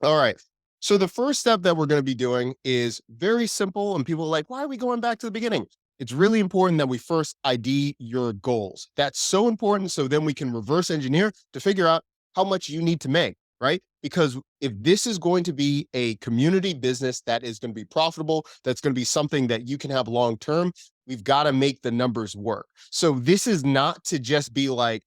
All right. So the first step that we're going to be doing is very simple. And people are like, why are we going back to the beginning? It's really important that we first ID your goals. That's so important. So then we can reverse engineer to figure out how much you need to make, right? Because if this is going to be a community business that is going to be profitable, that's going to be something that you can have long term, we've got to make the numbers work. So this is not to just be like,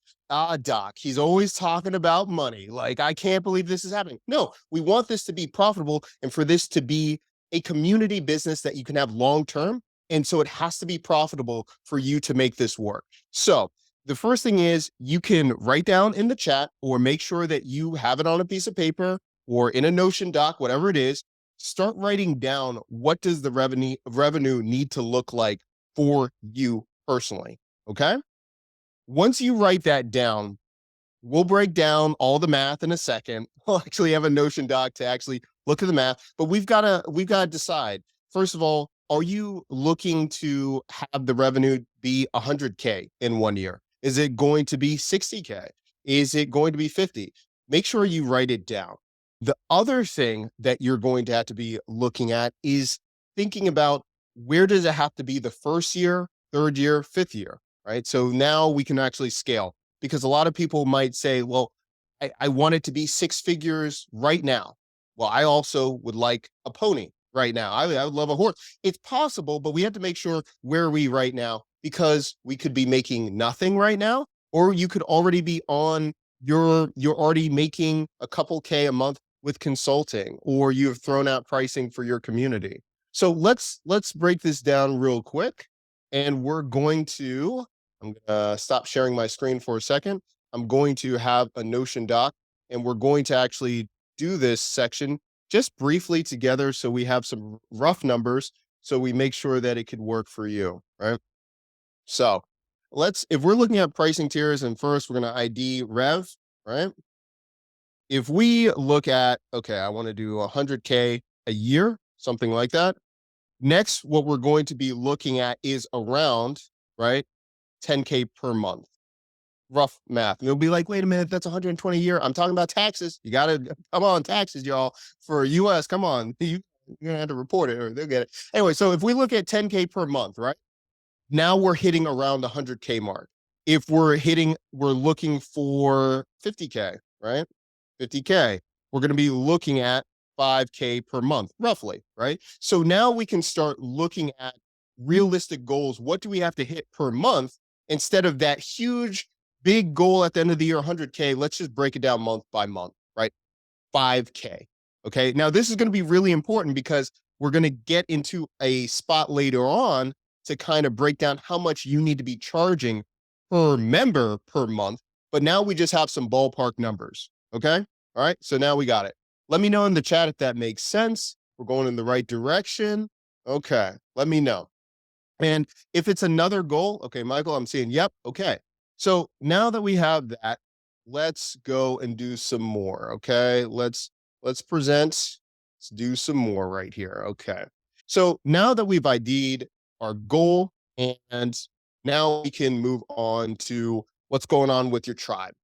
doc, he's always talking about money. Like, I can't believe this is happening. No, we want this to be profitable and for this to be a community business that you can have long term. And so it has to be profitable for you to make this work. So the first thing is you can write down in the chat or make sure that you have it on a piece of paper or in a Notion doc, whatever it is. Start writing down what does the revenue need to look like for you personally. Okay. Once you write that down, we'll break down all the math in a second. We'll actually have a Notion doc to actually look at the math, but we've got to decide. First of all, are you looking to have the revenue be 100K in 1 year? Is it going to be 60K? Is it going to be 50? Make sure you write it down. The other thing that you're going to have to be looking at is thinking about where does it have to be the first year, third year, fifth year, right? So now we can actually scale because a lot of people might say, well, I want it to be six figures right now. Well, I also would like a pony right now. I would love a horse. It's possible, but we have to make sure where are we right now because we could be making nothing right now, or you could already be on you're already making a couple K a month with consulting, or you have thrown out pricing for your community. So let's break this down real quick. And we're going to I'm gonna stop sharing my screen for a second. I'm going to have a Notion doc, and we're going to actually do this section just briefly together so we have some rough numbers so we make sure that it could work for you, right? So if we're looking at pricing tiers, and first we're going to ID rev, right? If we look at, okay, I want to do 100K a year, something like that. Next, what we're going to be looking at is around, right, 10K per month. Rough math. And you'll be like, wait a minute, that's 120 a year. I'm talking about taxes. You got to come on, taxes, y'all. For US, come on. You're going to have to report it or they'll get it. Anyway, so if we look at 10K per month, right? Now we're hitting around the 100K mark. If we're looking for 50K, right? 50K, we're going to be looking at 5K per month, roughly, right? So now we can start looking at realistic goals. What do we have to hit per month instead of that huge, big goal at the end of the year, 100K? Let's just break it down month by month, right? 5K. Okay. Now, this is going to be really important because we're going to get into a spot later on to kind of break down how much you need to be charging per member per month. But now we just have some ballpark numbers. Okay. All right. So now we got it. Let me know in the chat if that makes sense. We're going in the right direction. Okay. Let me know. And if it's another goal, okay, Michael, I'm seeing, yep, okay. So now that we have that, let's go and do some more. Okay. Let's present. Let's do some more right here. Okay. So now that we've ID'd our goal, and now we can move on to what's going on with your tribe.